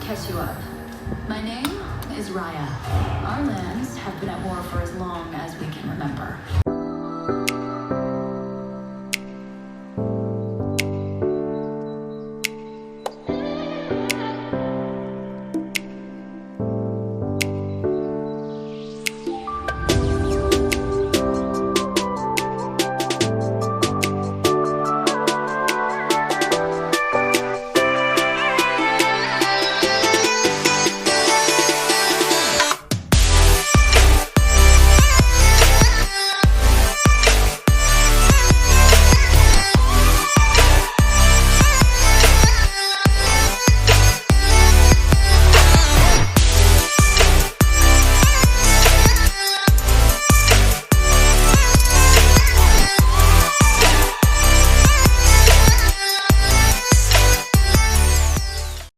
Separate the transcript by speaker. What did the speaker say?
Speaker 1: catch you up. My name is Raya. Our lands have been at war for as long as we can remember.